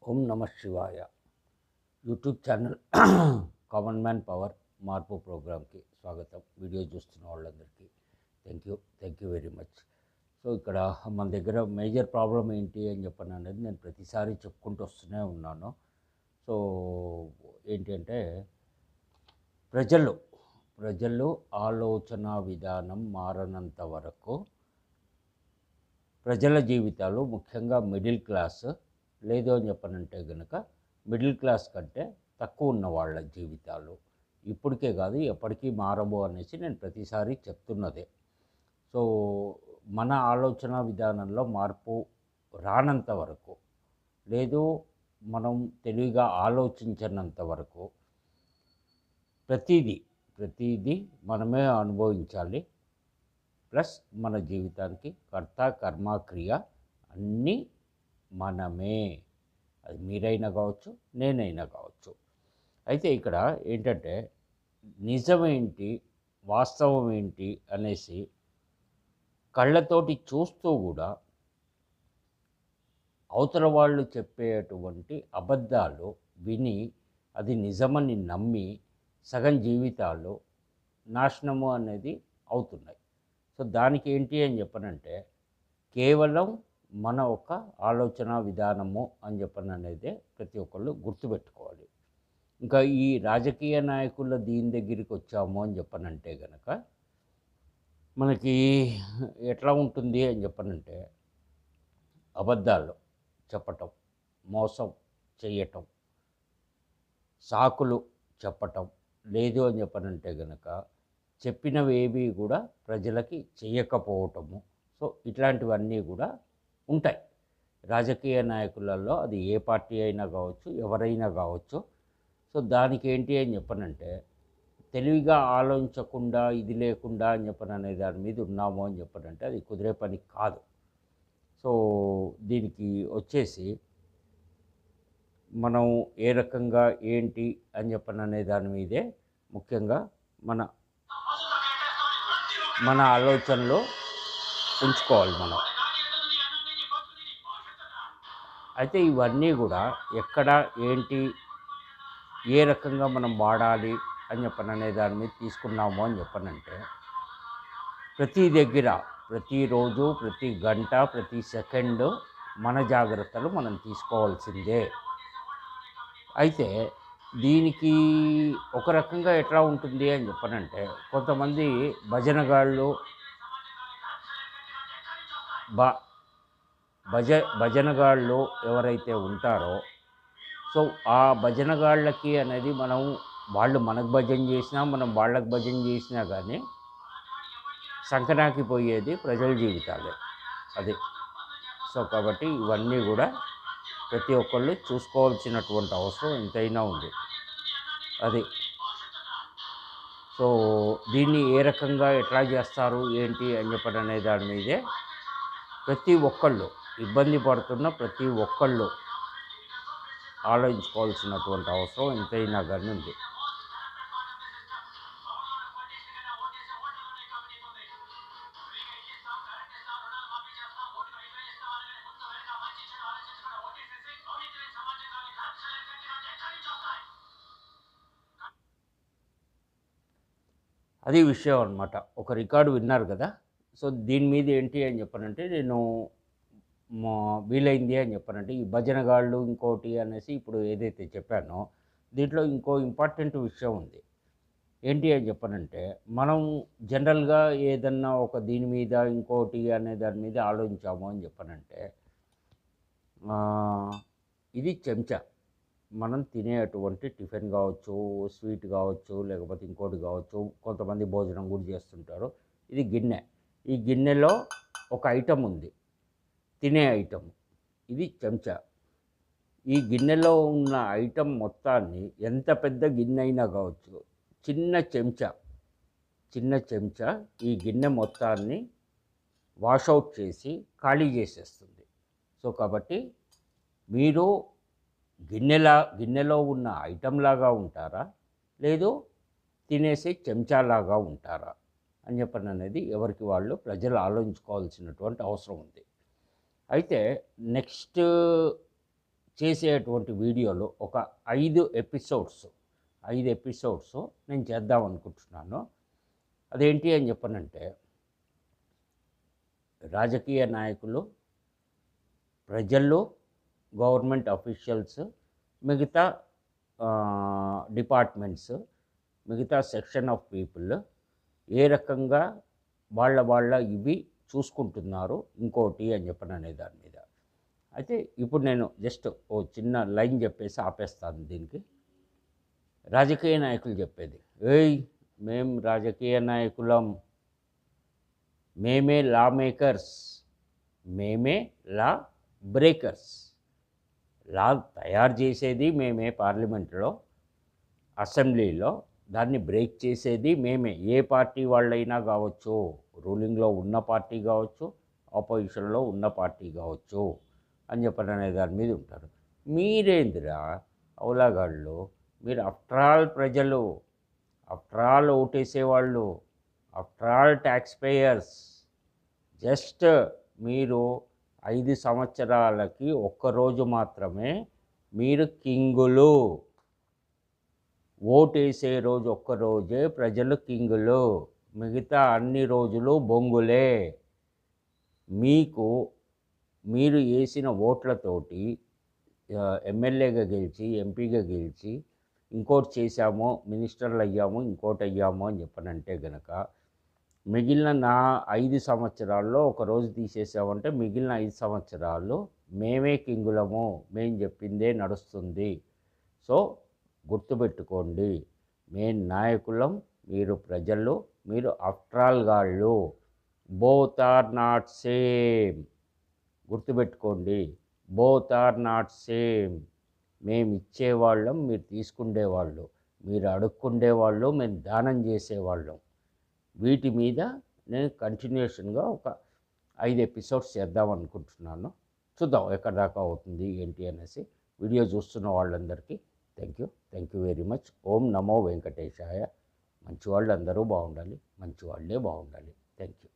ఓం నమ శివాయ. YouTube channel common man power మార్పు ప్రోగ్రామ్కి స్వాగతం. వీడియో చూస్తున్న వాళ్ళందరికీ thank you very much. So ఇక్కడ మన దగ్గర మేజర్ ప్రాబ్లం ఏంటి అని చెప్పని అనేది నేను ప్రతిసారి చెప్పుకుంటూ వస్తూనే ఉన్నాను. సో ఏంటి అంటే ప్రజలు ఆలోచన విధానం మారనంత వరకు ప్రజల జీవితాలు, ముఖ్యంగా మిడిల్ క్లాస్, లేదు అని చెప్పనంటే కనుక మిడిల్ క్లాస్ కంటే తక్కువ ఉన్న వాళ్ళ జీవితాలు ఇప్పటికే కాదు ఎప్పటికీ మారబో అనేసి నేను ప్రతిసారి చెప్తున్నదే. సో మన ఆలోచన విధానంలో మార్పు రానంత వరకు, లేదు మనం తెలివిగా ఆలోచించనంత వరకు ప్రతిదీ మనమే అనుభవించాలి. ప్లస్ మన జీవితానికి కర్త కర్మ క్రియ అన్నీ మనమే. అది మీరైనా కావచ్చు, నేనైనా కావచ్చు. అయితే ఇక్కడ ఏంటంటే నిజమేంటి, వాస్తవం ఏంటి అనేసి కళ్ళతోటి చూస్తూ కూడా అవతల వాళ్ళు చెప్పేటువంటి అబద్ధాలు విని అది నిజమని నమ్మి సగం జీవితాలు నాశనము అనేది అవుతున్నాయి. సో దానికి ఏంటి అని చెప్పనంటే కేవలం మన ఒక ఆలోచన విధానము అని చెప్పని అనేది ప్రతి ఒక్కళ్ళు గుర్తుపెట్టుకోవాలి. ఇంకా ఈ రాజకీయ నాయకుల దీని దగ్గరికి వచ్చాము అని చెప్పనంటే కనుక మనకి ఎట్లా ఉంటుంది అని చెప్పనంటే అబద్ధాలు చెప్పటం, మోసం చేయటం, సాకులు చెప్పటం, లేదు అని చెప్పనంటే కనుక చెప్పినవేవి కూడా ప్రజలకి చేయకపోవటము. సో ఇట్లాంటివన్నీ కూడా ఉంటాయి రాజకీయ నాయకులలో. అది ఏ పార్టీ అయినా కావచ్చు, ఎవరైనా కావచ్చు. సో దానికి ఏంటి అని చెప్పనంటే తెలివిగా ఆలోచించకుండా, ఇది లేకుండా అని చెప్పననే దాని మీద ఉన్నాము అని చెప్పనంటే అది కుదిరే పని కాదు. సో దీనికి వచ్చేసి మనం ఏ రకంగా ఏంటి అని చెప్పననే దాని మీదే ముఖ్యంగా మన ఆలోచనలో ఉంచుకోవాలి మనం. అయితే ఇవన్నీ కూడా ఎక్కడ ఏంటి, ఏ రకంగా మనం వాడాలి అని చెప్పననే దాని మీద తీసుకున్నాము అని చెప్పనంటే ప్రతి దగ్గర, ప్రతిరోజు, ప్రతి గంట, ప్రతి సెకండు మన జాగ్రత్తలు మనం తీసుకోవాల్సిందే. అయితే దీనికి ఒక రకంగా ఎట్లా ఉంటుంది అని చెప్పనంటే కొంతమంది భజనగాళ్ళు భజనగాళ్ళు ఎవరైతే ఉంటారో, సో ఆ భజనగాళ్ళకి అనేది వాళ్ళు మనకు భజన చేసినా, మనం వాళ్ళకి భజన చేసినా కానీ సంకనాకి పోయేది ప్రజల జీవితాలే. అది. సో కాబట్టి ఇవన్నీ కూడా ప్రతి ఒక్కళ్ళు చూసుకోవాల్సినటువంటి అవసరం ఎంతైనా ఉంది. అది. సో దీన్ని ఏ రకంగా ఎట్లా చేస్తారు ఏంటి అని చెప్పననే దాని మీదే ప్రతి ఒక్కళ్ళు, ఇబ్బంది పడుతున్న ప్రతి ఒక్కళ్ళు ఆలోచించుకోవాల్సినటువంటి అవసరం ఎంతైనా కానీ ఉంది. అది విషయం అనమాట. ఒక రికార్డు విన్నారు కదా. సో దీని మీద ఏంటి అని చెప్పనంటే నేను వీలైంది అని చెప్పనంటే ఈ భజనగాళ్ళు ఇంకోటి అనేసి ఇప్పుడు ఏదైతే చెప్పానో దీంట్లో ఇంకో ఇంపార్టెంట్ విషయం ఉంది. ఏంటి అని చెప్పనంటే మనం జనరల్గా ఏదన్నా ఒక దీని మీద ఇంకోటి అనే దాని మీద ఆలోచించాము అని చెప్పనంటే ఇది చెంచా. మనం తినేటువంటి టిఫిన్ కావచ్చు, స్వీట్ కావచ్చు, లేకపోతే ఇంకోటి కావచ్చు, కొంతమంది భోజనం కూడా చేస్తుంటారు. ఇది గిన్నె. ఈ గిన్నెలో ఒక ఐటమ్ ఉంది, తినే ఐటమ్. ఇది చెంచా. ఈ గిన్నెలో ఉన్న ఐటమ్ మొత్తాన్ని ఎంత పెద్ద గిన్నె అయినా కావచ్చు, చిన్న చెంచా ఈ గిన్నె మొత్తాన్ని వాషౌట్ చేసి ఖాళీ చేసేస్తుంది. సో కాబట్టి మీరు గిన్నెలో ఉన్న ఐటంలాగా ఉంటారా, లేదు తినేసే చెంచాలాగా ఉంటారా అని చెప్పననేది ఎవరికి వాళ్ళు ప్రజలు ఆలోచించుకోవాల్సినటువంటి అవసరం ఉంది. అయితే నెక్స్ట్ చేసేటువంటి వీడియోలు ఒక 5 ఎపిసోడ్స్ నేను చేద్దాం అనుకుంటున్నాను. అదేంటి అని చెప్పనంటే, రాజకీయ నాయకులు, ప్రజలు, గవర్నమెంట్ అఫీషియల్స్, మిగతా డిపార్ట్మెంట్స్, మిగతా సెక్షన్ ఆఫ్ పీపుల్ ఏ రకంగా వాళ్ళ ఇవి చూసుకుంటున్నారు ఇంకోటి అని చెప్పననే దాని మీద. అయితే ఇప్పుడు నేను జస్ట్ ఓ చిన్న లైన్ చెప్పేసి ఆపేస్తాను దీనికి. రాజకీయ నాయకులు చెప్పేది, ఏయ్ మేం రాజకీయ నాయకులం, మేమే లా మేకర్స్, మేమే లా బ్రేకర్స్. లా తయారు చేసేది మేమే పార్లమెంట్లో, అసెంబ్లీలో, దాన్ని బ్రేక్ చేసేది మేమే. ఏ పార్టీ వాళ్ళైనా కావచ్చు, రూలింగ్లో ఉన్న పార్టీ కావచ్చు, ఆపోజిషన్లో ఉన్న పార్టీ కావచ్చు అని చెప్పననే దాని మీద ఉంటారు. మీరేందిరా అవులాగాళ్ళు, మీరు ఆఫ్టర్ ఆల్ ప్రజలు, ఆఫ్టర్ ఆల్ ఓటేసేవాళ్ళు, after all tax payers. Just మీరు 5 సంవత్సరాలకి ఒక్కరోజు మాత్రమే మీరు కింగులు. ఓటేసే రోజు ఒక్కరోజే ప్రజలు కింగులు, మిగతా అన్ని రోజులు బొంగులే. మీరు వేసిన ఓట్లతోటి ఎమ్మెల్యేగా గెలిచి, ఎంపీగా గెలిచి, ఇంకోటి చేశామో, మినిస్టర్లు అయ్యాము, ఇంకోటి అయ్యాము అని చెప్పనంటే గనక, మిగిలిన నా 5 సంవత్సరాల్లో ఒకరోజు తీసేసామంటే మిగిలిన 5 సంవత్సరాలు మేమే కింగులము, మేము చెప్పిందే నడుస్తుంది. సో గుర్తుపెట్టుకోండి, మేము నాయకులం, మీరు ప్రజలు, మీరు ఆఫ్టర్ ఆల్ గాళ్ళు. Both are not same. గుర్తుపెట్టుకోండి, బోత్ ఆర్ నాట్ సేమ్. మేము ఇచ్చేవాళ్ళం, మీరు తీసుకుండేవాళ్ళు, మీరు అడుక్కుండేవాళ్ళు, మేము దానం చేసేవాళ్ళం. వీటి మీద నేను కంటిన్యూషన్గా ఒక 5 ఎపిసోడ్స్ చేద్దాం అనుకుంటున్నాను. చూద్దాం ఎక్కడ దాకా అవుతుంది ఏంటి అనేసి. వీడియో చూస్తున్న వాళ్ళందరికీ థ్యాంక్ యూ వెరీ మచ్. ఓం నమో వెంకటేశాయ. మంచి వాళ్ళు అందరూ బాగుండాలి, మంచి వాళ్ళే బాగుండాలి. Thank you.